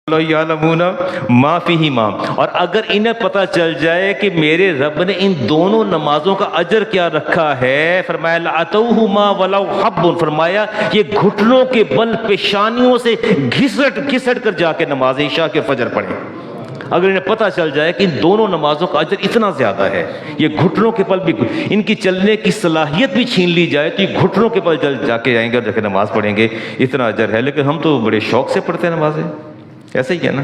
یعلمون ما فیہما، اور اگر انہیں پتہ چل جائے کہ میرے رب نے ان دونوں نمازوں کا اجر کیا رکھا ہے، فرمایا لَأَتَوْهُمَا وَلَوْ حَبٌّ، فرمایا یہ گھٹنوں کے بل پیشانیوں سے گھسٹ کر جا کے نماز عشاء کے فجر پڑھیں۔ اگر انہیں پتہ چل جائے کہ ان دونوں نمازوں کا اجر اتنا زیادہ ہے، یہ گھٹنوں کے پل بھی، ان کی چلنے کی صلاحیت بھی چھین لی جائے تو یہ گھٹنوں کے پل جا کے جائیں گے اور جا کے نماز پڑھیں گے، اتنا اجر ہے۔ لیکن ہم تو بڑے شوق سے پڑھتے ہیں نمازیں، ایسے ہی ہے نا۔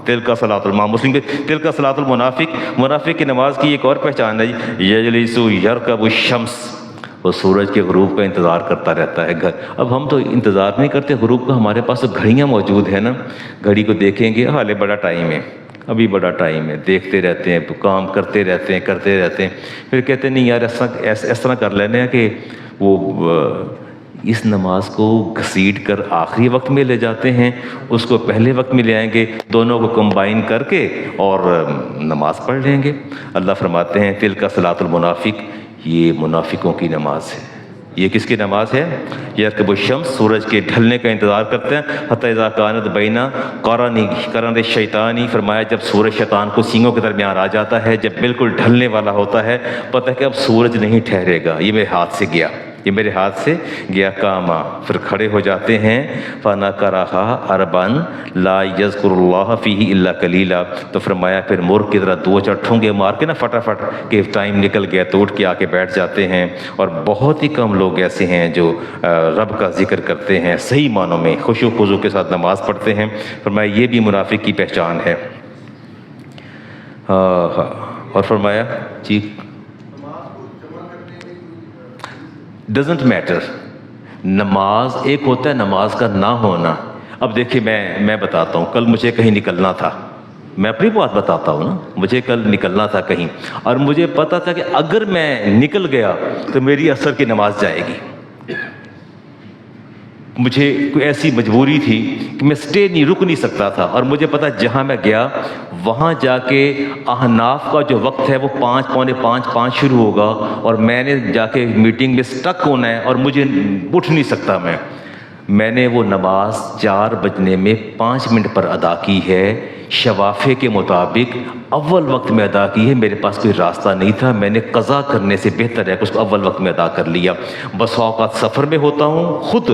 تلک صلاۃ المنافق، مسلم کے تلک صلاۃ المنافق، منافق کی نماز کی ایک اور پہچان ہے جی، یجلس یرکب الشمس، وہ سورج کے غروب کا انتظار کرتا رہتا ہے۔ اب ہم تو انتظار نہیں کرتے غروب کا، ہمارے پاس تو گھڑیاں موجود ہیں نا، گھڑی کو دیکھیں گے حالے بڑا ٹائم ہے، ابھی بڑا ٹائم ہے، دیکھتے رہتے ہیں، کام کرتے رہتے ہیں، پھر کہتے ہیں نہیں یار اس طرح کر لینے ہیں کہ وہ اس نماز کو گھسیٹ کر آخری وقت میں لے جاتے ہیں، اس کو پہلے وقت میں لے آئیں گے، دونوں کو کمبائن کر کے اور نماز پڑھ لیں گے۔ اللہ فرماتے ہیں تلک صلاۃ المنافق، یہ منافقوں کی نماز ہے۔ یہ کس کی نماز ہے؟ یرکب الشمس، سورج کے ڈھلنے کا انتظار کرتے ہیں، حتی اذا کانت بین قرن الشیطان، فرمایا جب سورج شیطان کو سینگوں کے درمیان آ جاتا ہے، جب بالکل ڈھلنے والا ہوتا ہے، پتہ ہے کہ اب سورج نہیں ٹھہرے گا، یہ میرے ہاتھ سے گیا کاما، پھر کھڑے ہو جاتے ہیں، فَنَكَرَهَا أَرْبًا لَا يَذْكُرُ اللَّهَ فِيهِ إِلَّا قَلِيلًا، تو فرمایا پھر مرغ کی طرح 2-4 ٹھونگے مار کے نا فٹافٹ کہ ٹائم نکل گیا تو اٹھ کے آ کے بیٹھ جاتے ہیں، اور بہت ہی کم لوگ ایسے ہیں جو رب کا ذکر کرتے ہیں، صحیح معنوں میں خشوع و خضوع کے ساتھ نماز پڑھتے ہیں۔ فرمایا یہ بھی منافق کی پہچان ہے۔ اور فرمایا جی ڈزنٹ میٹر، نماز ایک ہوتا ہے نماز کا نہ ہونا۔ اب دیکھیں میں بتاتا ہوں، کل مجھے کہیں نکلنا تھا، میں اپنی بات بتاتا ہوں نا، مجھے کل نکلنا تھا کہیں، اور مجھے پتا تھا کہ اگر میں نکل گیا تو میری عصر کی نماز جائے گی، مجھے کوئی ایسی مجبوری تھی کہ میں رک نہیں سکتا تھا، اور مجھے پتا جہاں میں گیا وہاں جا کے احناف کا جو وقت ہے وہ 5 پونے 5 شروع ہوگا، اور میں نے جا کے میٹنگ میں سٹک ہونا ہے اور مجھے اٹھ نہیں سکتا۔ میں نے وہ نماز 4 بجنے میں 5 منٹ پر ادا کی ہے، شوافے کے مطابق اول وقت میں ادا کی ہے، میرے پاس کوئی راستہ نہیں تھا، میں نے قضا کرنے سے بہتر ہے کہ اس کو اول وقت میں ادا کر لیا۔ بس اوقات سفر میں ہوتا ہوں، خود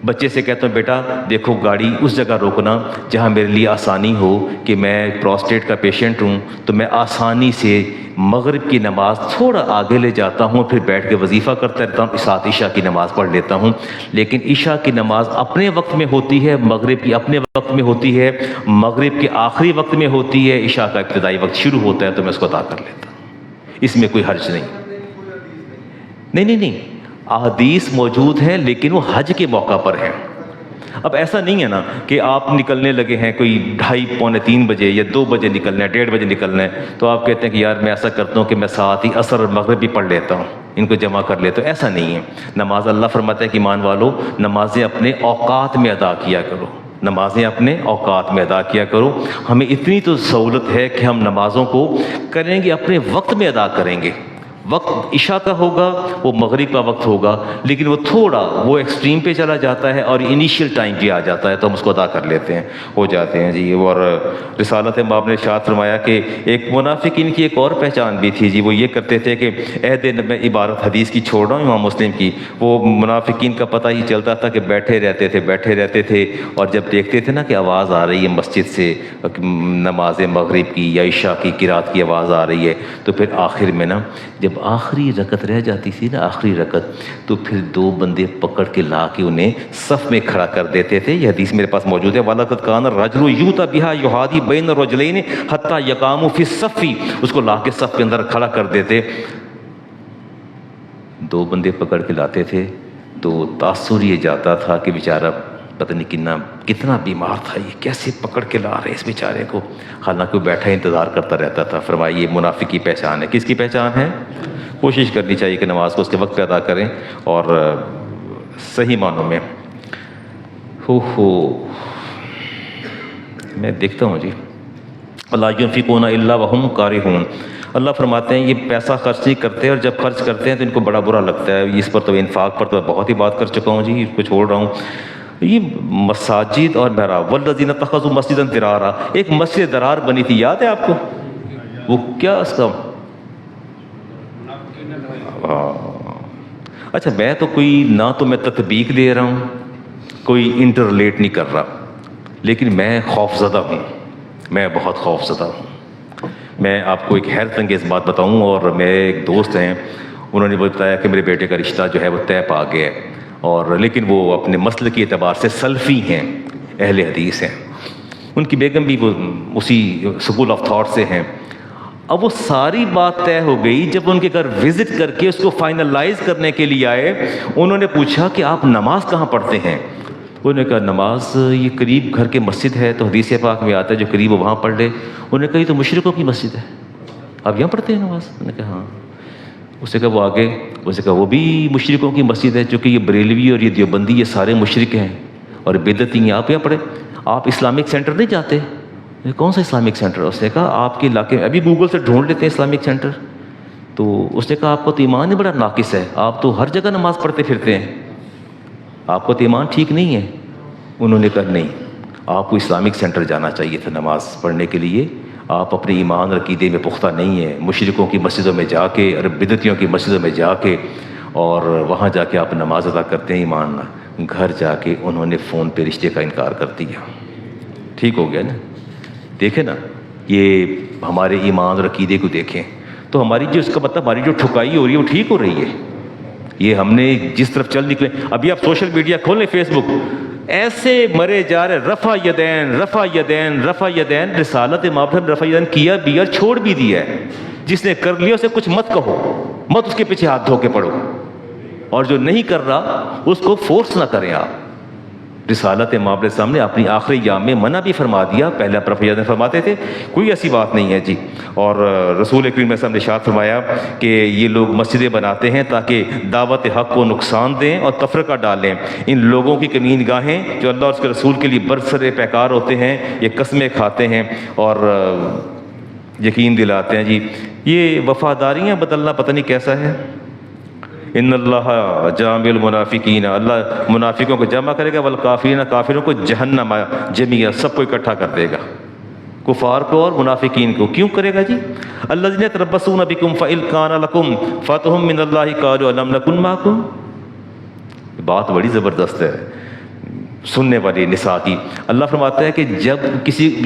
بچے سے کہتا ہوں بیٹا دیکھو گاڑی اس جگہ روکنا جہاں میرے لیے آسانی ہو، کہ میں پروسٹیٹ کا پیشنٹ ہوں تو میں آسانی سے مغرب کی نماز تھوڑا آگے لے جاتا ہوں، پھر بیٹھ کے وظیفہ کرتا رہتا ہوں، ساتھ عشاء کی نماز پڑھ لیتا ہوں۔ لیکن عشاء کی نماز اپنے وقت میں ہوتی ہے، مغرب کی اپنے وقت میں ہوتی ہے، مغرب کے آخری وقت میں ہوتی ہے، عشاء کا ابتدائی وقت شروع ہوتا ہے تو میں اس کو ادا کر لیتا ہوں، اس میں کوئی حرج نہیں۔ احادیث موجود ہیں لیکن وہ حج کے موقع پر ہیں۔ اب ایسا نہیں ہے نا کہ آپ نکلنے لگے ہیں کوئی 2:30 پونے 3 بجے یا 2 بجے نکلنا ہے، 1:30 بجے نکلنا ہے، تو آپ کہتے ہیں کہ یار میں ایسا کرتا ہوں کہ میں ساتھ ہی عصر اور مغرب بھی پڑھ لیتا ہوں، ان کو جمع کر لیتا ہوں۔ ایسا نہیں ہے، نماز اللہ فرماتا ہے کہ ایمان والو نمازیں اپنے اوقات میں ادا کیا کرو، نمازیں اپنے اوقات میں ادا کیا کرو۔ ہمیں اتنی تو سہولت ہے کہ ہم نمازوں کو کریں گے اپنے وقت میں ادا کریں گے، وقت عشاء کا ہوگا وہ مغرب کا وقت ہوگا، لیکن وہ تھوڑا وہ ایکسٹریم پہ چلا جاتا ہے اور انیشیل ٹائم پہ آ جاتا ہے تو ہم اس کو ادا کر لیتے ہیں، ہو جاتے ہیں جی۔ اور رسالت باب نے ارشاد فرمایا کہ ایک منافقین کی ایک اور پہچان بھی تھی جی، وہ یہ کرتے تھے کہ عہد میں عبارت حدیث کی چھوڑ رہا ہوں امام مسلم کی، وہ منافقین کا پتہ ہی چلتا تھا کہ بیٹھے رہتے تھے، اور جب دیکھتے تھے نا کہ آواز آ رہی ہے مسجد سے نماز مغرب کی یا عشاء کی قرات کی آواز آ رہی ہے، تو پھر آخر میں نا جب آخری رکعت رہ جاتی تھی نا، آخری رکعت، تو پھر 2 بندے پکڑ کے لا کے انہیں صف میں کھڑا کر دیتے تھے۔ یہ حدیث میرے پاس موجود ہے، وَلَقَدْ كَانَ الرَّجُلُ يُؤْتَى بِهَا يُحَاذِي بَيْنَ الرَّجُلَيْنِ حَتَّى يَقَامُوا فِي الصَّفِّ، اس کو لا کے صف کے اندر کھڑا کر دیتے۔ 2 بندے پکڑ کے لاتے تھے تو تاثر یہ جاتا تھا کہ بیچارہ پتہ نہیں کتنا بیمار تھا، یہ کیسے پکڑ کے لا رہے اس بیچارے کو، حالانکہ وہ بیٹھا انتظار کرتا رہتا تھا۔ فرمایا یہ منافق کی پہچان ہے۔ کس کی پہچان ہے؟ کوشش کرنی چاہیے کہ نماز کو اس کے وقت پہ ادا کریں اور صحیح معنوں میں۔ میں دیکھتا ہوں جی، وَلَا يُنْفِقُونَ إِلَّا وَهُمْ كَارِهُونَ، اللہ فرماتے ہیں یہ پیسہ خرچ نہیں کرتے، اور جب خرچ کرتے ہیں تو ان کو بڑا برا لگتا ہے۔ اس پر تو انفاق پر تو بہت ہی بات کر چکا ہوں جی، اس کو چھوڑ رہا ہوں۔ یہ مساجد اور محراب، والذین اتخذوا مسجدا درارا، ایک مسجد درار بنی تھی، یاد ہے آپ کو؟ وہ کیا اس کا اچھا میں تو کوئی نہ تو میں تطبیق دے رہا ہوں، کوئی انٹرلیٹ نہیں کر رہا، لیکن میں خوف زدہ ہوں، میں بہت خوف زدہ ہوں۔ میں آپ کو ایک حیرت انگیز بات بتاؤں، اور میرے ایک دوست ہیں، انہوں نے بتایا کہ میرے بیٹے کا رشتہ جو ہے وہ طے پا گیا ہے، اور لیکن وہ اپنے مسلک کے اعتبار سے سلفی ہیں، اہل حدیث ہیں، ان کی بیگم بھی وہ اسی سکول آف تھاٹ سے ہیں۔ اب وہ ساری بات طے ہو گئی، جب ان کے گھر وزٹ کر کے اس کو فائنلائز کرنے کے لیے آئے، انہوں نے پوچھا کہ آپ نماز کہاں پڑھتے ہیں؟ انہوں نے کہا نماز یہ قریب گھر کے مسجد ہے، تو حدیث پاک میں آتا ہے جو قریب وہاں پڑھ لے۔ انہوں نے کہا یہ تو مشرکوں کی مسجد ہے، آپ یہاں پڑھتے ہیں نماز؟ انہوں نے کہا ہاں۔ اس نے کہا وہ آگے، اس نے کہا وہ بھی مشرکوں کی مسجد ہے، چونکہ یہ بریلوی اور یہ دیوبندی یہ سارے مشرک ہیں اور بدعتی ہیں، آپ یہاں پڑھے؟ آپ اسلامک سینٹر نہیں جاتے؟ کون سا اسلامک سینٹر؟ اس نے کہا آپ کے علاقے میں، ابھی گوگل سے ڈھونڈ لیتے ہیں اسلامک سینٹر۔ تو اس نے کہا آپ کو تو ایمان ہی بڑا ناقص ہے، آپ تو ہر جگہ نماز پڑھتے پھرتے ہیں، آپ کو تو ایمان ٹھیک نہیں ہے۔ انہوں نے کہا نہیں، آپ کو اسلامک سینٹر جانا چاہیے تھا نماز پڑھنے کے لیے، آپ اپنے ایمان اور عقیدے میں پختہ نہیں ہیں، مشرکوں کی مسجدوں میں جا کے اور بدعتیوں کی مسجدوں میں جا کے اور وہاں جا کے آپ نماز ادا کرتے ہیں ایمان نہ۔ گھر جا کے انہوں نے فون پہ رشتے کا انکار کر دیا۔ ٹھیک ہو گیا نا؟ دیکھیں نا، یہ ہمارے ایمان اور عقیدے کو دیکھیں تو ہماری جو اس کا مطلب ہماری جو ٹھکائی ہو رہی ہے وہ ٹھیک ہو رہی ہے۔ یہ ہم نے جس طرف چل نکلے، ابھی آپ سوشل میڈیا کھولیں، فیس بک، ایسے مرے جا رہے، رفع یدین رفع یدین رفع یدین، رسالت امام نے رفع یدین کیا بھی اور چھوڑ بھی دیا ہے۔ جس نے کر لیا اسے کچھ مت کہو، مت اس کے پیچھے ہاتھ دھو کے پڑھو، اور جو نہیں کر رہا اس کو فورس نہ کریں آپ۔ رسالت امام کے سامنے اپنی آخری ایام میں منع بھی فرما دیا، پہلے آپ رفع یدین فرماتے تھے، کوئی ایسی بات نہیں ہے جی۔ اور رسول کریم نے نے ارشاد فرمایا کہ یہ لوگ مسجدیں بناتے ہیں تاکہ دعوت حق کو نقصان دیں اور تفرقہ ڈالیں۔ ان لوگوں کی کمین گاہیں جو اللہ اور اس کے رسول کے لیے برسر پیکار ہوتے ہیں، یہ قسمیں کھاتے ہیں اور یقین دلاتے ہیں جی۔ یہ وفاداریاں بدلنا پتہ نہیں کیسا ہے۔ ان اللہ جامع المنافقین، اللہ منافقوں کو جمع کرے گا، والکافرین، کافروں کو جہنم جميعا، سب کو اکٹھا کر دے گا، کفار کو اور منافقین کو۔ کیوں کرے گا جی؟ الذین یتربصون بکم فإن کان لکم فتح من اللہ قالوا الم نکن معکم۔ بات بڑی زبردست ہے سننے والی نساء کی۔ اللہ فرماتا ہے کہ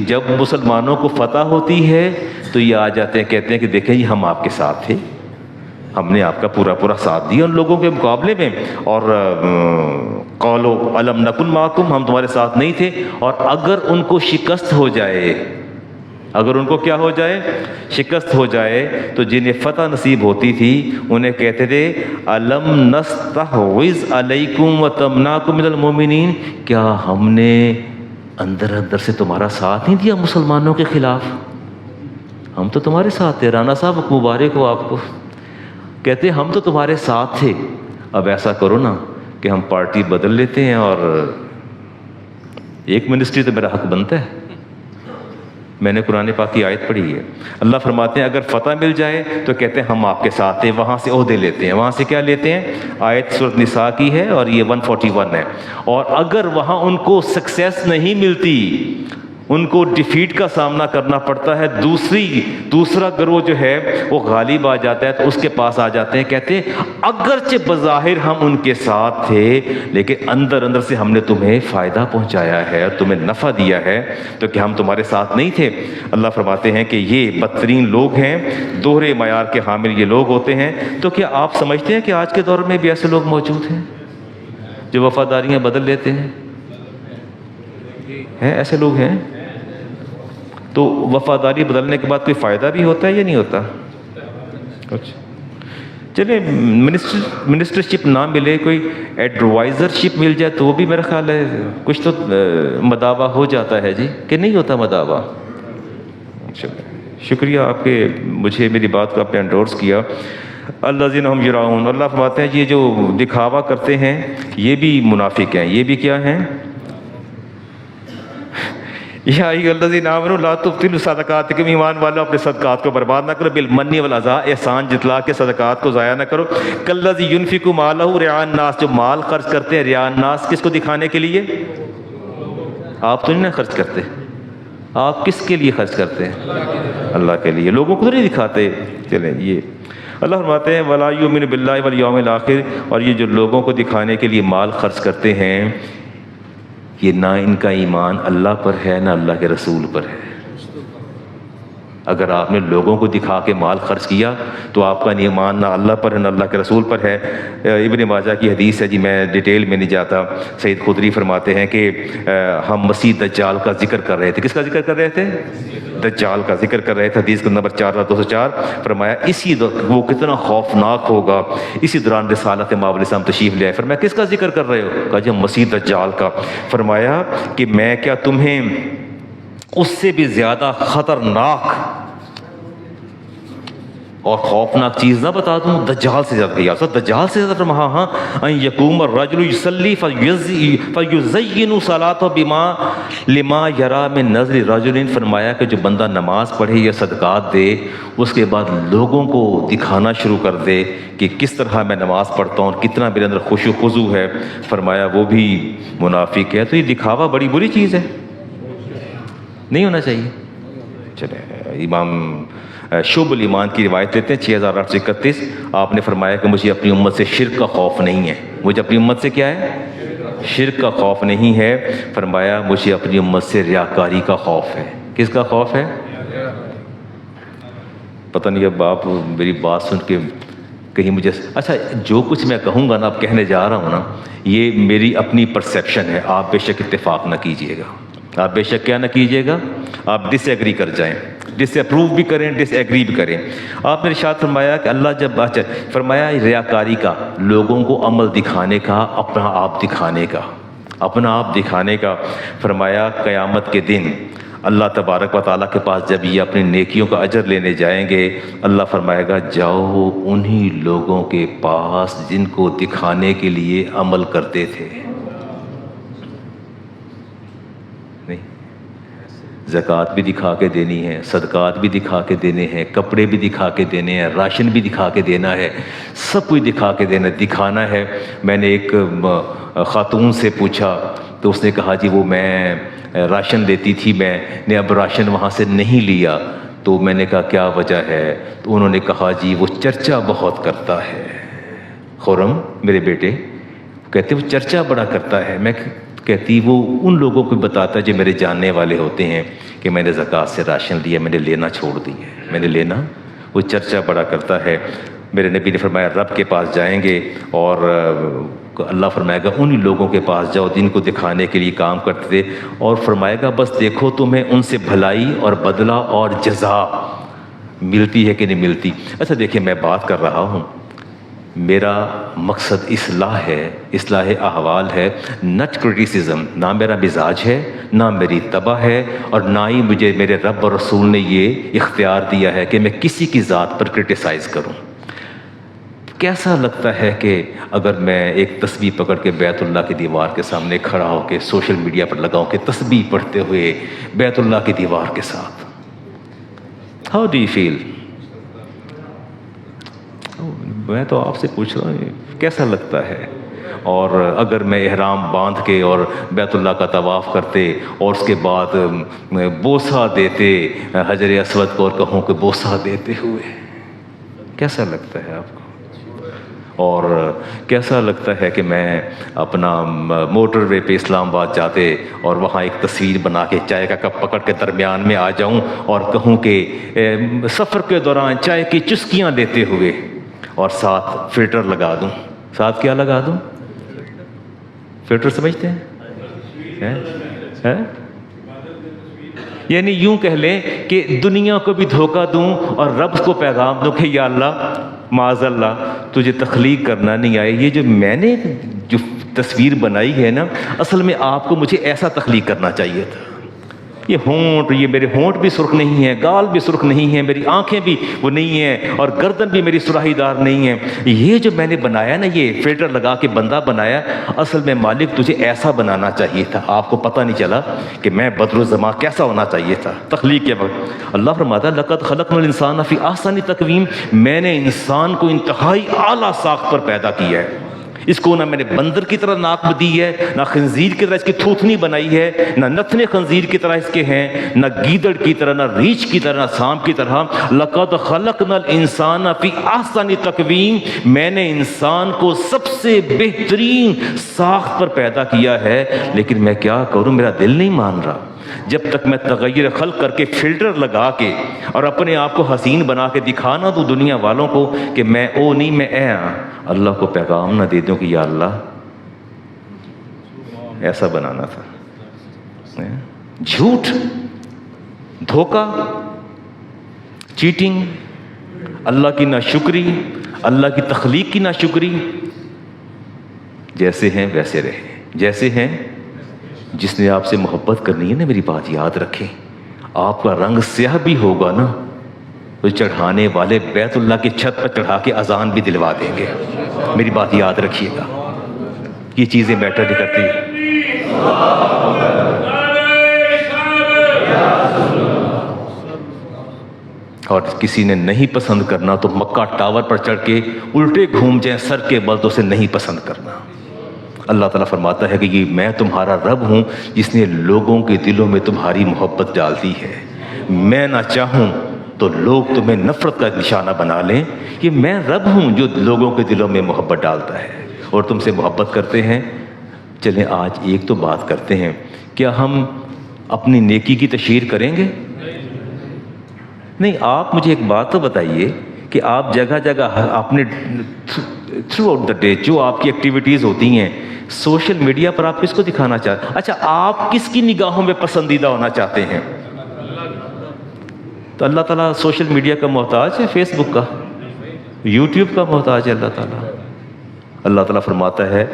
جب مسلمانوں کو فتح ہوتی ہے تو یہ آ جاتے ہیں، کہتے ہیں کہ دیکھیں یہ ہم آپ کے ساتھ تھے، ہم نے آپ کا پورا ساتھ دیا ان لوگوں کے مقابلے میں، اور قالوا الم نکن معکم، ہم تمہارے ساتھ نہیں تھے۔ اور اگر ان کو شکست ہو جائے، اگر ان کو کیا ہو جائے؟ شکست ہو جائے، تو جنہیں فتح نصیب ہوتی تھی انہیں کہتے تھے الم نستحوذ علیکم وتمنعکم من المؤمنین، کیا ہم نے اندر سے تمہارا ساتھ نہیں دیا مسلمانوں کے خلاف؟ ہم تو تمہارے ساتھ تھے، رانا صاحب مبارک ہو آپ کو۔ کہتے ہم تو تمہارے ساتھ تھے، اب ایسا کرو نا کہ ہم پارٹی بدل لیتے ہیں اور ایک منسٹری تو میرا حق بنتا ہے۔ میں نے قرآن پاک کی آیت پڑھی ہے، اللہ فرماتے ہیں اگر فتح مل جائے تو کہتے ہیں ہم آپ کے ساتھ ہیں، وہاں سے عہدے لیتے ہیں۔ وہاں سے کیا لیتے ہیں؟ آیت سورۃ نساء کی ہے اور یہ 141 ہے۔ اور اگر وہاں ان کو سکسیس نہیں ملتی، ان کو ڈیفیٹ کا سامنا کرنا پڑتا ہے، دوسرا گروہ جو ہے وہ غالب آ جاتا ہے، تو اس کے پاس آ جاتے ہیں، کہتے ہیں اگرچہ بظاہر ہم ان کے ساتھ تھے لیکن اندر سے ہم نے تمہیں فائدہ پہنچایا ہے اور تمہیں نفع دیا ہے، تو کہ ہم تمہارے ساتھ نہیں تھے؟ اللہ فرماتے ہیں کہ یہ بدترین لوگ ہیں، دوہرے معیار کے حامل یہ لوگ ہوتے ہیں۔ تو کیا آپ سمجھتے ہیں کہ آج کے دور میں بھی ایسے لوگ موجود ہیں جو وفاداریاں بدل لیتے ہیں؟ ایسے لوگ ہیں؟ تو وفاداری بدلنے کے بعد کوئی فائدہ بھی ہوتا ہے یا نہیں ہوتا؟ چلے منسٹرشپ نہ ملے، کوئی ایڈوائزرشپ مل جائے تو وہ بھی میرا خیال ہے کچھ تو مداوع ہو جاتا ہے جی، کہ نہیں ہوتا مداوع؟ شکریہ آپ کے مجھے میری بات کو آپ نے انڈورس کیا۔ الذین هم یراؤون، اللہ فرماتے ہیں یہ جو دکھاوا کرتے ہیں یہ بھی منافق ہیں۔ یہ بھی کیا ہیں؟ یا ایھا الذین آمنوا لا تبطلوا صدقاتکم، ایمان والو اپنے صدقات کو برباد نہ کرو، بالمن والعطاء، احسان جتلا کے صدقات کو ضائع نہ کرو، کالذی ینفق مالہ رعاء الناس، جو مال خرچ کرتے ہیں رعاء الناس، کس کو دکھانے کے لیے؟ آپ تو نہیں نا خرچ کرتے، آپ کس کے لیے خرچ کرتے ہیں؟ اللہ کے لیے، لوگوں کو تو نہیں دکھاتے۔ چلیں یہ اللہ فرماتے ہیں وَلَا يُؤْمِنُ بِاللَّهِ وَالْيَوْمِ الْآخِرِ، اور یہ جو لوگوں کو دکھانے کے لیے مال خرچ کرتے ہیں، یہ نہ ان کا ایمان اللہ پر ہے نہ اللہ کے رسول پر ہے۔ اگر آپ نے لوگوں کو دکھا کے مال خرچ کیا تو آپ کا ایمان نہ اللہ پر ہے نہ اللہ کے رسول پر ہے۔ ابن ماجہ کی حدیث ہے جی، میں ڈیٹیل میں نہیں جاتا۔ سید خدری فرماتے ہیں کہ ہم مسیح دجال کا ذکر کر رہے تھے۔ کس کا ذکر کر رہے تھے؟ دجال کا ذکر کر رہے تھے۔ حدیث کا نمبر 4204 فرمایا اسی وہ کتنا خوفناک ہوگا۔ اسی دوران رسالت مآب علیہ السلام تشریف لے آئے۔ فرمایا کس کا ذکر کر رہے ہو؟ کہا جی مسیح دجال کا۔ فرمایا کہ میں کیا تمہیں اس سے بھی زیادہ خطرناک اور خوفناک چیز نہ بتا دوں؟ دجال سے زیادہ یا دجال سے زیادہ؟ فرمایا ہاں، ان یقوم الرجل یصلی فیزین صلاۃ بما لما یرا من نظر رجل، فرمایا کہ جو بندہ نماز پڑھے یا صدقات دے، اس کے بعد لوگوں کو دکھانا شروع کر دے کہ کس طرح میں نماز پڑھتا ہوں، کتنا میرے اندر خشوع و خضوع ہے، فرمایا وہ بھی منافق ہے۔ تو یہ دکھاوا بڑی بری چیز ہے، نہیں ہونا چاہیے۔ چلے امام شعب الایمان کی روایت لیتے ہیں 6831۔ آپ نے فرمایا کہ مجھے اپنی امت سے شرک کا خوف نہیں ہے۔ مجھے اپنی امت سے کیا ہے؟ شرک کا خوف نہیں ہے۔ فرمایا مجھے اپنی امت سے ریاکاری کا خوف ہے۔ کس کا خوف ہے؟ پتہ نہیں اب آپ میری بات سن کے کہیں مجھے اچھا جو کچھ میں کہوں گا نا، اب کہنے جا رہا ہوں نا، یہ میری اپنی پرسیپشن ہے، آپ بے شک اتفاق نہ کیجئے گا، آپ بے شک کیا نہ کیجئے گا، آپ ڈس ایگری کر جائیں، ڈس اپروو بھی کریں، ڈس ایگری بھی کریں۔ آپ نے ارشاد فرمایا کہ اللہ جب فرمایا ریاکاری کا، لوگوں کو عمل دکھانے کا، اپنا آپ دکھانے کا، اپنا آپ دکھانے کا۔ فرمایا قیامت کے دن اللہ تبارک و تعالیٰ کے پاس جب یہ اپنی نیکیوں کا اجر لینے جائیں گے، اللہ فرمائے گا جاؤ انہی لوگوں کے پاس جن کو دکھانے کے لیے عمل کرتے تھے۔ نہیں، زکوٰۃ بھی دکھا کے دینی ہے، صدقات بھی دکھا کے دینے ہیں، کپڑے بھی دکھا کے دینے ہیں، راشن بھی دکھا کے دینا ہے، سب کچھ دکھا کے دینا، دکھانا ہے۔ میں نے ایک خاتون سے پوچھا تو اس نے کہا جی وہ میں راشن دیتی تھی، میں نے اب راشن وہاں سے نہیں لیا، تو میں نے کہا کیا وجہ ہے؟ تو انہوں نے کہا جی وہ چرچا بہت کرتا ہے۔ خرم میرے بیٹے کہتے وہ چرچا بڑا کرتا ہے۔ میں کہتی وہ ان لوگوں کو بتاتا ہے جو میرے جاننے والے ہوتے ہیں کہ میں نے زکوٰۃ سے راشن لیا، میں نے لینا چھوڑ دی ہے، میں نے لینا، وہ چرچا بڑا کرتا ہے۔ میرے نبی نے فرمایا رب کے پاس جائیں گے اور اللہ فرمائے گا انہی لوگوں کے پاس جاؤ جن کو دکھانے کے لیے کام کرتے تھے، اور فرمائے گا بس دیکھو تمہیں ان سے بھلائی اور بدلہ اور جزا ملتی ہے کہ نہیں ملتی۔ اچھا دیکھیں میں بات کر رہا ہوں، میرا مقصد اصلاح ہے، اصلاح احوال ہے، نٹ کرٹیسزم۔ نہ میرا مزاج ہے، نہ میری طبع ہے، اور نہ ہی مجھے میرے رب اور رسول نے یہ اختیار دیا ہے کہ میں کسی کی ذات پر کرٹیسائز کروں۔ کیسا لگتا ہے کہ اگر میں ایک تسبیح پکڑ کے بیت اللہ کی دیوار کے سامنے کھڑا ہو کے سوشل میڈیا پر لگاؤں کہ تسبیح پڑھتے ہوئے بیت اللہ کی دیوار کے ساتھ؟ How do you feel? میں تو آپ سے پوچھ رہا ہوں کیسا لگتا ہے؟ اور اگر میں احرام باندھ کے اور بیت اللہ کا طواف کرتے اور اس کے بعد بوسہ دیتے حجر اسود کو اور کہوں کہ بوسہ دیتے ہوئے، کیسا لگتا ہے آپ کو؟ اور کیسا لگتا ہے کہ میں اپنا موٹر وے پہ اسلام آباد جاتے اور وہاں ایک تصویر بنا کے چائے کا کپ پکڑ کے درمیان میں آ جاؤں اور کہوں کہ سفر کے دوران چائے کی چسکیاں لیتے ہوئے، اور ساتھ فلٹر لگا دوں۔ ساتھ کیا لگا دوں؟ فلٹر سمجھتے ہیں؟ یعنی یوں کہہ لیں کہ دنیا کو بھی دھوکہ دوں اور رب کو پیغام دوں کہ یا اللہ معاذ اللہ تجھے تخلیق کرنا نہیں آئے، یہ جو میں نے جو تصویر بنائی ہے نا، اصل میں آپ کو مجھے ایسا تخلیق کرنا چاہیے تھا، یہ ہونٹ، یہ میرے ہونٹ بھی سرخ نہیں ہیں، گال بھی سرخ نہیں ہیں، میری آنکھیں بھی وہ نہیں ہیں، اور گردن بھی میری سراہی دار نہیں ہے. یہ جو میں نے بنایا نا، یہ فلٹر لگا کے بندہ بنایا، اصل میں مالک تجھے ایسا بنانا چاہیے تھا. آپ کو پتہ نہیں چلا کہ میں بدر الزمان کیسا ہونا چاہیے تھا تخلیق کے وقت. اللہ فرماتا ہے لقد خلقنا الانسان فی احسن تقویم، میں نے انسان کو انتہائی اعلیٰ ساخت پر پیدا کیا ہے. اس کو نہ میں نے بندر کی طرح ناک دی ہے، نہ خنزیر کی طرح اس کی تھوتنی بنائی ہے، نہ نتنے خنزیر کی طرح اس کے ہیں، نہ گیدڑ کی طرح، نہ ریچھ کی طرح، نہ سانپ کی طرح. لقد خلقنا الانسان فی احسن تقویم، میں نے انسان کو سب سے بہترین ساخت پر پیدا کیا ہے. لیکن میں کیا کروں، میرا دل نہیں مان رہا. جب تک میں تغیر خلق کر کے فلٹر لگا کے اور اپنے آپ کو حسین بنا کے دکھانا دوں دنیا والوں کو کہ میں او نہیں میں اے ہاں، اللہ کو پیغام نہ دے دوں کہ یا اللہ ایسا بنانا تھا. جھوٹ، دھوکہ، چیٹنگ، اللہ کی ناشکری، اللہ کی تخلیق کی ناشکری. جیسے ہیں ویسے رہے، جیسے ہیں. جس نے آپ سے محبت کرنی ہے نا، میری بات یاد رکھیں، آپ کا رنگ سیاہ بھی ہوگا نا تو چڑھانے والے بیت اللہ کی چھت پر چڑھا کے اذان بھی دلوا دیں گے. میری بات یاد رکھیے گا، یہ چیزیں میٹر نہیں کرتی. اور کسی نے نہیں پسند کرنا تو مکہ ٹاور پر چڑھ کے الٹے گھوم جائیں سر کے بل تو اسے نہیں پسند کرنا. اللہ تعالیٰ فرماتا ہے کہ یہ میں تمہارا رب ہوں جس نے لوگوں کے دلوں میں تمہاری محبت ڈال دی ہے. میں نہ چاہوں تو لوگ تمہیں نفرت کا نشانہ بنا لیں. یہ میں رب ہوں جو لوگوں کے دلوں میں محبت ڈالتا ہے اور تم سے محبت کرتے ہیں. چلیں آج ایک تو بات کرتے ہیں، کیا ہم اپنی نیکی کی تشہیر کریں گے؟ نہیں. آپ مجھے ایک بات تو بتائیے کہ آپ جگہ جگہ اپنے تھرو آؤٹ دا ڈے جو آپ کی ایکٹیویٹیز ہوتی ہیں سوشل میڈیا پر آپ کس کو دکھانا چاہتے ہیں؟ اچھا، آپ کس کی نگاہوں میں پسندیدہ ہونا چاہتے ہیں؟ تو اللہ تعالیٰ سوشل میڈیا کا محتاج ہے، فیس بک کا، یوٹیوب کا محتاج ہے اللہ تعالیٰ. اللہ تعالیٰ فرماتا ہے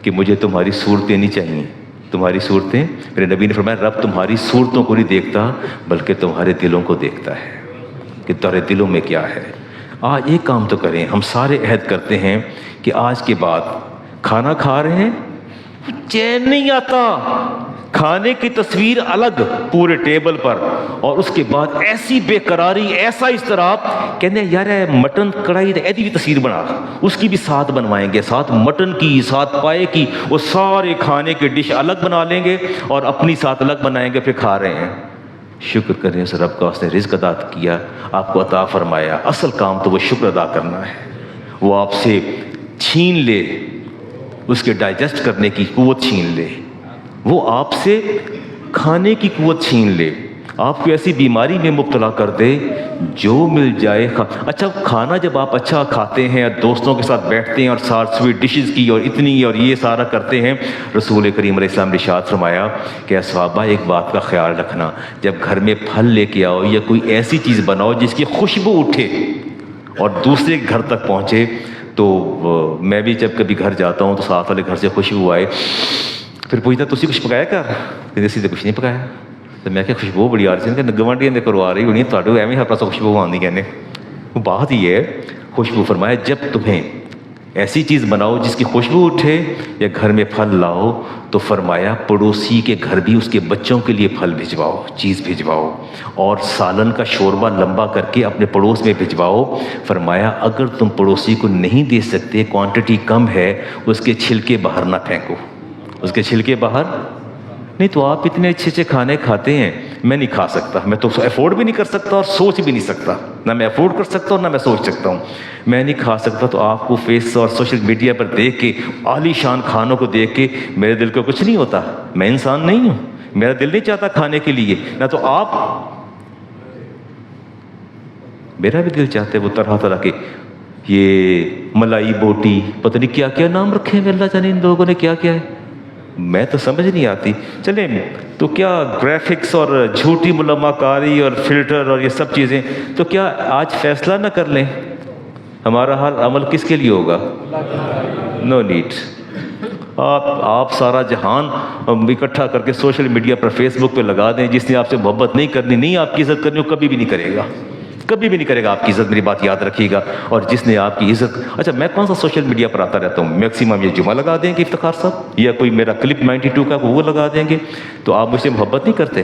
کہ مجھے تمہاری صورتیں نہیں چاہیے. تمہاری صورتیں، میرے نبی نے فرمایا رب تمہاری صورتوں کو نہیں دیکھتا بلکہ تمہارے دلوں کو دیکھتا ہے کہ تمہارے دلوں میں کیا ہے. آج ایک کام تو کریں، ہم سارے عہد کرتے ہیں کہ آج کے بعد کھانا کھا رہے ہیں چین نہیں آتا، کھانے کی تصویر الگ پورے ٹیبل پر، اور اس کے بعد ایسی بے قراری، ایسا اضطراب، کہنے یار مٹن کڑھائی ایسی بھی تصویر بنا، اس کی بھی ساتھ بنوائیں گے، ساتھ مٹن کی، ساتھ پائے کی، وہ سارے کھانے کے ڈش الگ بنا لیں گے اور اپنی ساتھ الگ بنائیں گے، پھر کھا رہے ہیں. شکر کریں اس رب کا، اس نے رزق عطا کیا، آپ کو عطا فرمایا. اصل کام تو وہ شکر ادا کرنا ہے. وہ آپ سے چھین لے، اس کے ڈائجسٹ کرنے کی قوت چھین لے، وہ آپ سے کھانے کی قوت چھین لے، آپ کو ایسی بیماری میں مبتلا کر دے جو مل جائے. اچھا کھانا جب آپ اچھا کھاتے ہیں اور دوستوں کے ساتھ بیٹھتے ہیں اور ساتھ سویٹ ڈشز کی اور اتنی اور یہ سارا کرتے ہیں، رسول کریم علیہ السلام نے ارشاد فرمایا کہ صحابہ ایک بات کا خیال رکھنا، جب گھر میں پھل لے کے آؤ یا کوئی ایسی چیز بناؤ جس کی خوشبو اٹھے اور دوسرے گھر تک پہنچے، تو میں بھی جب کبھی گھر جاتا ہوں تو ساتھ والے گھر سے خوشبو آئے، پھر پوچھتا تسی کچھ پکایا کر؟ کسی نے کچھ نہیں پکایا. تو میں کہ خوشبو بڑی آ رہی تھی کہ گوانڈیاں نے کروا رہی ہونی تھوڑے ایویں ہر پاس خوشبو آتی. کہنے وہ بات ہی ہے خوشبو. فرمایا جب تمہیں ایسی چیز بناؤ جس کی خوشبو اٹھے یا گھر میں پھل لاؤ تو فرمایا پڑوسی کے گھر بھی اس کے بچوں کے لیے پھل بھجواؤ، چیز بھجواؤ، اور سالن کا شوربہ لمبا کر کے اپنے پڑوس میں بھجواؤ. فرمایا اگر تم پڑوسی کو نہیں دے سکتے، کوانٹٹی کم ہے، اس کے چھلکے باہر نہ پھینکو، اس کے چھلکے باہر نہیں. تو آپ اتنے اچھے اچھے کھانے کھاتے ہیں، میں نہیں کھا سکتا، میں تو افورڈ بھی نہیں کر سکتا اور سوچ بھی نہیں سکتا. نہ میں افورڈ کر سکتا ہوں نہ میں سوچ سکتا ہوں، میں نہیں کھا سکتا. تو آپ کو فیس اور سوشل میڈیا پر دیکھ کے، عالی شان کھانوں کو دیکھ کے میرے دل کو کچھ نہیں ہوتا. میں انسان نہیں ہوں، میرا دل نہیں چاہتا کھانے کے لیے، نہ تو آپ، میرا بھی دل چاہتا ہے وہ طرح طرح کے یہ ملائی بوٹی، پتہ نہیں کیا کیا نام رکھے ہیں اللہ جانے ان لوگوں نے کیا کیا ہے، میں تو سمجھ نہیں آتی. چلیں تو کیا گرافکس اور جھوٹی ملمہ کاری اور فلٹر اور یہ سب چیزیں، تو کیا آج فیصلہ نہ کر لیں ہمارا حال عمل کس کے لیے ہوگا؟ No need. آپ سارا جہان اکٹھا کر کے سوشل میڈیا پر فیس بک پہ لگا دیں، جس نے آپ سے محبت نہیں کرنی، نہیں آپ کی عزت کرنی، وہ کبھی بھی نہیں کرے گا، کبھی بھی نہیں کرے گا آپ کی عزت، میری بات یاد رکھیے گا۔ اور جس نے آپ کی عزت، اچھا میں کون سا سوشل میڈیا پر آتا رہتا ہوں، میکسیمم یہ جمعہ لگا دیں گے افتخار صاحب، یا کوئی میرا کلپ 92 کا وہ لگا دیں گے، تو آپ مجھ سے محبت نہیں کرتے؟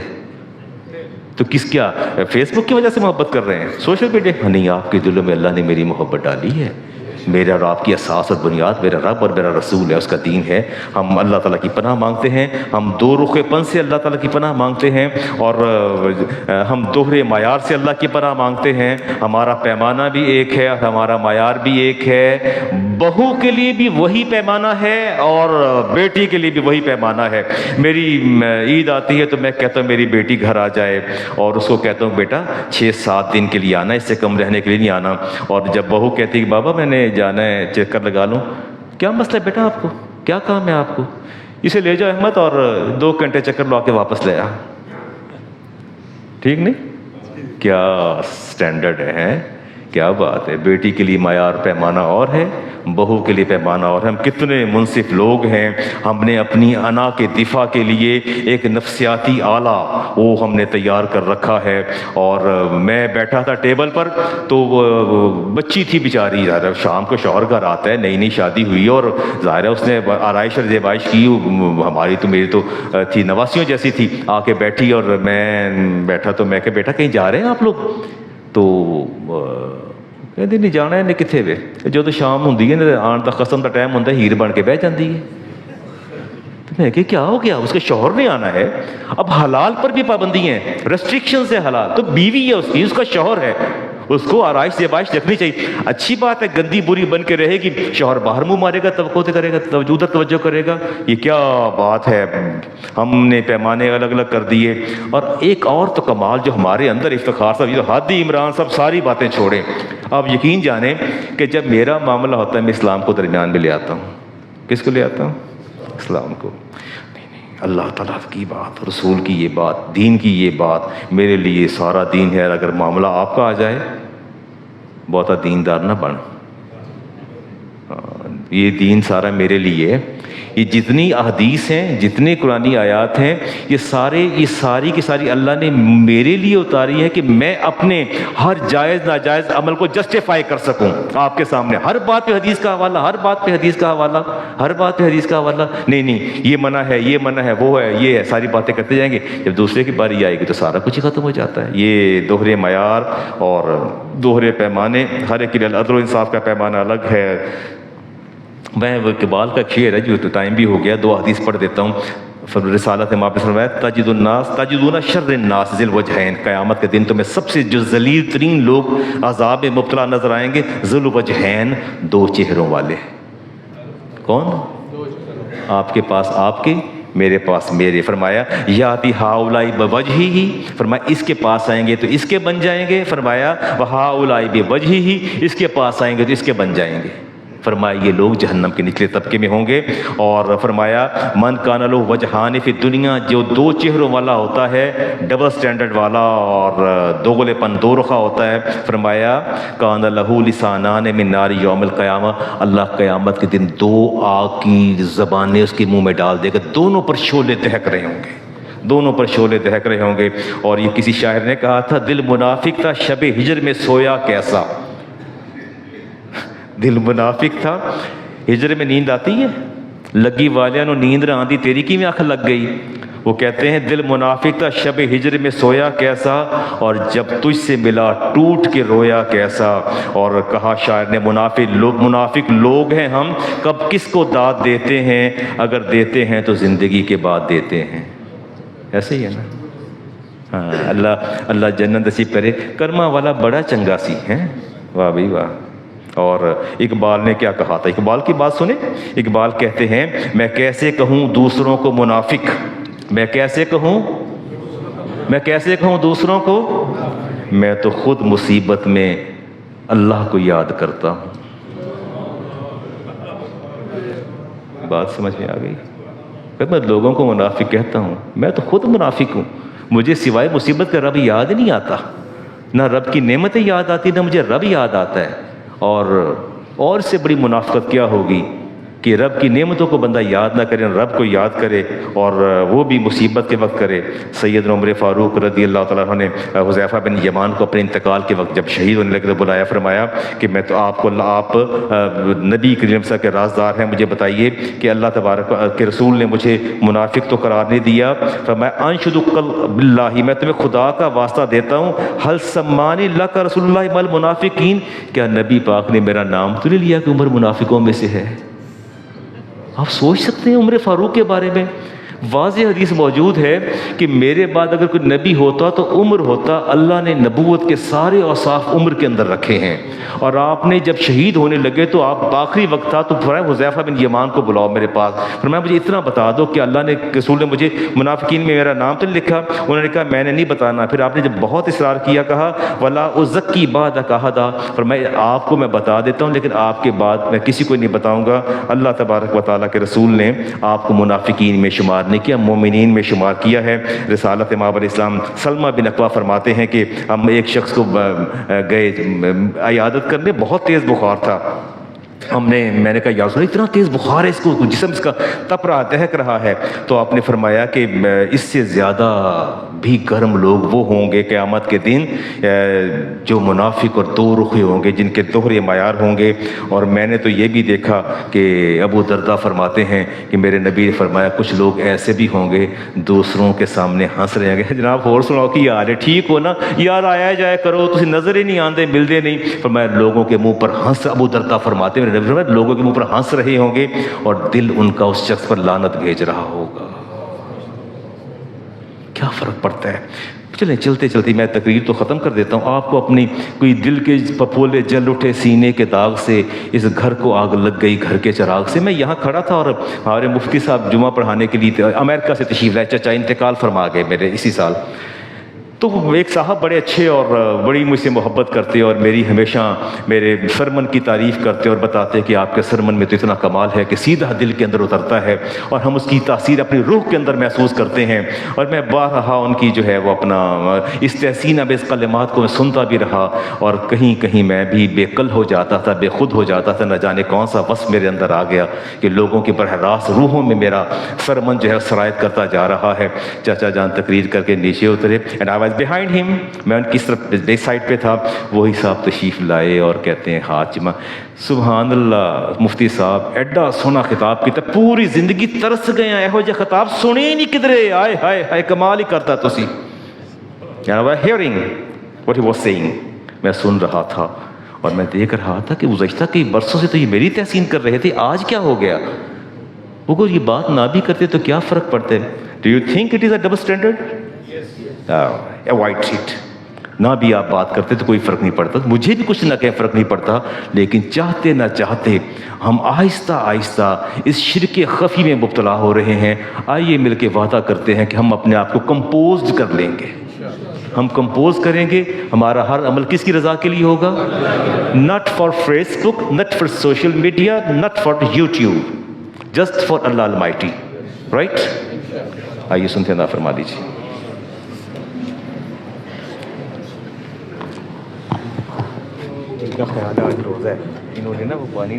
تو کیا فیس بک کی وجہ سے محبت کر رہے ہیں، سوشل میڈیا؟ نہیں، آپ کے دلوں میں اللہ نے میری محبت ڈالی ہے، میرا اور آپ کی اساس اور بنیاد میرا رب اور میرا رسول ہے، اس کا دین ہے۔ ہم اللہ تعالیٰ کی پناہ مانگتے ہیں، ہم دو رخ پن سے اللہ تعالیٰ کی پناہ مانگتے ہیں، اور ہم دوہرے معیار سے اللہ کی پناہ مانگتے ہیں۔ ہمارا پیمانہ بھی ایک ہے اور ہمارا معیار بھی ایک ہے، بہو کے لیے بھی وہی پیمانہ ہے اور بیٹی کے لیے بھی وہی پیمانہ ہے۔ میری عید آتی ہے تو میں کہتا ہوں میری بیٹی گھر آ جائے، اور اس کو کہتا ہوں بیٹا 6-7 دن کے لیے آنا، اس سے کم رہنے کے لیے نہیں آنا۔ اور جب بہو کہتی کہ بابا میں نے جانا ہے، چکر لگا لوں، کیا مسئلہ ہے بیٹا، آپ کو کیا کام ہے، آپ کو اسے لے جاؤ احمد اور 2 گھنٹے چکر لوا کے واپس لے آ، ٹھیک نہیں؟ کیا سٹینڈرڈ ہے، کیا بات ہے۔ بیٹی کے لیے معیار پیمانہ اور ہے، بہو کے لیے پیمانہ اور ہے۔ ہم کتنے منصف لوگ ہیں، ہم نے اپنی انا کے دفاع کے لیے ایک نفسیاتی آلہ وہ ہم نے تیار کر رکھا ہے۔ اور میں بیٹھا تھا ٹیبل پر تو بچی تھی بیچاری، شام کو شوہر گھر آتا ہے، نئی نئی شادی ہوئی اور ظاہر ہے اس نے آرائش اور زیبائش کی، ہماری تو میری تو تھی نواسیوں جیسی تھی، آ کے بیٹھی اور میں بیٹھا تو میں کہ بیٹا کہیں جا رہے ہیں آپ لوگ؟ تو کہتے نہیں جانا ہے، کتنے وے جو تو شام ہوں آن کا قسم کا ٹائم ہوتا ہے، ہیر بن کے بہ جاتی ہے۔ تو میں کہ کیا ہو گیا، اس کے شوہر نے آنا ہے، اب حلال پر بھی پابندی ہیں، ریسٹرکشن سے حلال، تو بیوی ہے اس کی، اس کا شوہر ہے، اس کو آرائش زیبائش رکھنی چاہیے۔ اچھی بات ہے، گندی بری بن کے رہے گی، شوہر باہر منہ مارے گا، توقع کرے گا، توجہ کرے گا، یہ کیا بات ہے۔ ہم نے پیمانے الگ الگ کر دیے۔ اور ایک اور تو کمال جو ہمارے اندر افتخار صاحب، یہ تو حادی عمران صاحب ساری باتیں چھوڑیں، آپ یقین جانیں کہ جب میرا معاملہ ہوتا ہے میں اسلام کو درمیان میں لے آتا ہوں۔ کس کو لے آتا ہوں؟ اسلام کو۔ اللہ تعالیٰ کی بات، رسول کی یہ بات، دین کی یہ بات میرے لیے سارا دین ہے۔ اگر معاملہ آپ کا آ جائے، بہتا دیندار نہ بن، یہ دین سارا میرے لیے، یہ جتنی احادیث ہیں، جتنے قرآنی آیات ہیں، یہ ساری کی ساری اللہ نے میرے لیے اتاری ہے کہ میں اپنے ہر جائز ناجائز عمل کو جسٹیفائی کر سکوں آپ کے سامنے۔ ہر بات پہ حدیث کا حوالہ، ہر بات پہ حدیث کا حوالہ، ہر بات پہ حدیث کا حوالہ، نہیں یہ منع ہے، یہ منع ہے، وہ ہے، یہ ہے، ساری باتیں کرتے جائیں گے۔ جب دوسرے کی باری آئے گی تو سارا کچھ ہی ختم ہو جاتا ہے۔ یہ دوہرے معیار اور دوہرے پیمانے، ہر ایک کے لیے عدل و انصاف کا پیمانہ الگ ہے۔ میں وہ اقبال کا شعر ہے، جو تو ٹائم بھی ہو گیا، 2 حدیث پڑھ دیتا ہوں۔ رسالت میں آپ نے فرمایا تجدون شر الناس ذی الوجہین، قیامت کے دن تمہیں سب سے جو ذلیل ترین لوگ عذاب مبتلا نظر آئیں گے، ذی الوجہین، 2 چہروں والے۔ کون؟ آپ کے پاس آپ کے، میرے پاس میرے۔ فرمایا یاتی ہاؤلائی بوجہہ، فرمایا اس کے پاس آئیں گے تو اس کے بن جائیں گے، فرمایا وہاؤلائی بوجہہ، اس کے پاس آئیں گے تو اس کے بن جائیں گے۔ فرمایا یہ لوگ جہنم کے نچلے طبقے میں ہوں گے۔ اور فرمایا من کان لہ وجہان فی الدنیا، جو 2 چہروں والا ہوتا ہے، ڈبل سٹینڈرڈ والا اور دوغلے پن، 2 رخا ہوتا ہے، فرمایا کان لہ لسانان من نار یوم القیامہ، اللہ قیامت کے دن 2 آگ کی زبانیں اس کے منہ میں ڈال دے گا، دونوں پر شعلے دہک رہے ہوں گے، دونوں پر شعلے دہک رہے ہوں گے۔ اور یہ کسی شاعر نے کہا تھا، دل منافق تھا شب ہجر میں سویا کیسا، دل منافق تھا، ہجر میں نیند آتی ہے، لگی والیاں نو نیند نہ آتی، تیری کی میں آنکھ لگ گئی۔ وہ کہتے ہیں دل منافق تھا شب ہجر میں سویا کیسا، اور جب تجھ سے ملا ٹوٹ کے رویا کیسا۔ اور کہا شاعر نے منافق لوگ ہیں ہم، کب کس کو داد دیتے ہیں، اگر دیتے ہیں تو زندگی کے بعد دیتے ہیں۔ ایسے ہی ہے نا؟ ہاں، اللہ جنت نصیب کرے۔ کرما والا بڑا چنگا سی ہے، واہ بھائی واہ۔ اور اقبال نے کیا کہا تھا، اقبال کی بات سنیں۔ اقبال کہتے ہیں میں کیسے کہوں دوسروں کو منافق، میں کیسے کہوں دوسروں کو، میں تو خود مصیبت میں اللہ کو یاد کرتا ہوں۔ بات سمجھ میں آ گئی؟ میں لوگوں کو منافق کہتا ہوں، میں تو خود منافق ہوں، مجھے سوائے مصیبت کا رب یاد نہیں آتا، نہ رب کی نعمتیں یاد آتی، نہ مجھے رب یاد آتا ہے۔ اور سے بڑی منافقت کیا ہوگی کہ رب کی نعمتوں کو بندہ یاد نہ کرے، رب کو یاد کرے، اور وہ بھی مصیبت کے وقت کرے۔ سیدنا عمر فاروق رضی اللہ تعالیٰ عنہ نے حذیفہ بن یمان کو اپنے انتقال کے وقت جب شہید ہونے لگے تو بلایا، فرمایا کہ میں تو آپ نبی کریم صلی اللہ علیہ وسلم کے رازدار ہیں، مجھے بتائیے کہ اللہ تبارک کے رسول نے مجھے منافق تو قرار نہیں دیا، فرمایا انشدک باللہ، میں تمہیں خدا کا واسطہ دیتا ہوں، حل سمانی لک رسول اللہ مل منافقین، کیا نبی پاک نے میرا نام تو نہیں لیا کہ عمر منافقوں میں سے ہے؟ آپ سوچ سکتے ہیں عمر فاروق کے بارے میں واضح حدیث موجود ہے کہ میرے بعد اگر کوئی نبی ہوتا تو عمر ہوتا۔ اللہ نے نبوت کے سارے اوصاف عمر کے اندر رکھے ہیں، اور آپ نے جب شہید ہونے لگے تو آپ آخری وقت تھا تو فرمایا حذیفہ بن یمان کو بلاؤ میرے پاس، فرمایا مجھے اتنا بتا دو کہ اللہ نے رسول نے مجھے منافقین میں میرا نام تو نہیں لکھا؟ انہوں نے کہا میں نے نہیں بتانا۔ پھر آپ نے جب بہت اصرار کیا کہا ولا ازکی بعدک احدا، فرمایا آپ کو میں بتا دیتا ہوں لیکن آپ کے بعد میں کسی کو نہیں بتاؤں گا۔ اللہ تبارک و تعالیٰ کے رسول نے آپ کو منافقین میں شمار نے کیا، مومنین میں شمار کیا ہے۔ رسالت امام علیہ السلام سلمہ بن اقوا فرماتے ہیں کہ ہم ایک شخص کو گئے عیادت کرنے، بہت تیز بخار تھا، میں نے کہا یا رسول اللہ اتنا تیز بخار ہے، اس کو جسم اس کا تپ رہا، دہک رہا ہے، تو آپ نے فرمایا کہ اس سے زیادہ بھی گرم لوگ وہ ہوں گے قیامت کے دن جو منافق اور دو رخی ہوں گے، جن کے دوہرے معیار ہوں گے۔ اور میں نے تو یہ بھی دیکھا کہ ابو درداء فرماتے ہیں کہ میرے نبی نے فرمایا کچھ لوگ ایسے بھی ہوں گے دوسروں کے سامنے ہنس رہے ہیں، جناب اور سناؤ کہ یار ٹھیک ہو نا یار، آیا جائے کرو، تسی نظر ہی نہیں آندے، ملدے نہیں۔ فرمایا لوگوں کے منہ پر ہنس، ابو درداء فرماتے ہیں لوگوں کے منہ پر ہنس رہے ہوں گے اور دل ان کا اس شخص پر لعنت بھیج رہا ہوگا۔ کیا فرق پڑتا ہے؟ چلیں چلتے چلتے میں تقریر تو ختم کر دیتا ہوں۔ آپ کو اپنی کوئی دل کے پپولے جل اٹھے سینے کے داغ سے، اس گھر کو آگ لگ گئی گھر کے چراغ سے۔ میں یہاں کھڑا تھا اور ہمارے مفتی صاحب جمعہ پڑھانے کے لیے امریکہ سے تشریف لائے، چچا انتقال فرما گئے میرے اسی سال۔ تو ایک صاحب بڑے اچھے اور بڑی مجھ سے محبت کرتے اور میری ہمیشہ میرے سرمن کی تعریف کرتے اور بتاتے کہ آپ کے سرمن میں تو اتنا کمال ہے کہ سیدھا دل کے اندر اترتا ہے اور ہم اس کی تاثیر اپنی روح کے اندر محسوس کرتے ہیں۔ اور میں بارہا ان کی جو ہے وہ اپنا اس تحسین امیز کلمات کو میں سنتا بھی رہا، اور کہیں کہیں میں بھی بے قل ہو جاتا تھا، بے خود ہو جاتا تھا، نہ جانے کون سا وصف میرے اندر آ گیا کہ لوگوں کے براہ راست روحوں میں میرا سرمن جو ہے سرایت کرتا جا رہا ہے۔ چاچا جان تقریر کر کے نیچے اترے and I was behind him، میں ان کی طرف بیک سائڈ پہ تھا، وہی صاحب تشریف لائے اور کہتے ہیں ہاتھ جمع، سبحان اللہ مفتی صاحب ایڈا سونا خطاب کیتا، پوری زندگی ترس گئے ہیں، ایہو جہ خطاب سنے ہی نہیں کدرے، آئے ہائے ہائے کمال ہی کرتا تسی۔ I was hearing what he was saying، میں سن رہا تھا اور میں دیکھ رہا تھا کہ گزشتہ کئی برسوں سے تو یہ میری تحسین کر رہے تھے، آج کیا ہو گیا؟ وہ یہ بات نہ بھی کرتے تو کیا فرق پڑتا ہے؟ Do you think it is a double standard؟ Avoid it، نہ بھی آپ بات کرتے تو کوئی فرق نہیں پڑتا، مجھے بھی کچھ نہ کہیں فرق نہیں پڑتا، لیکن چاہتے نہ چاہتے ہم آہستہ آہستہ اس شرک خفی میں مبتلا ہو رہے ہیں۔ آئیے مل کے وعدہ کرتے ہیں کہ ہم اپنے آپ کو کمپوزڈ کر لیں گے، ہم کمپوز کریں گے، ہمارا ہر عمل کس کی رضا کے لیے ہوگا؟ not for Facebook، not for social media، not for YouTube، just for Allah Almighty، right؟ آئیے سنتے ہیں، فرما دیجیے۔ کا خیال آج روزہ ہے، انہوں نے نا وہ پانی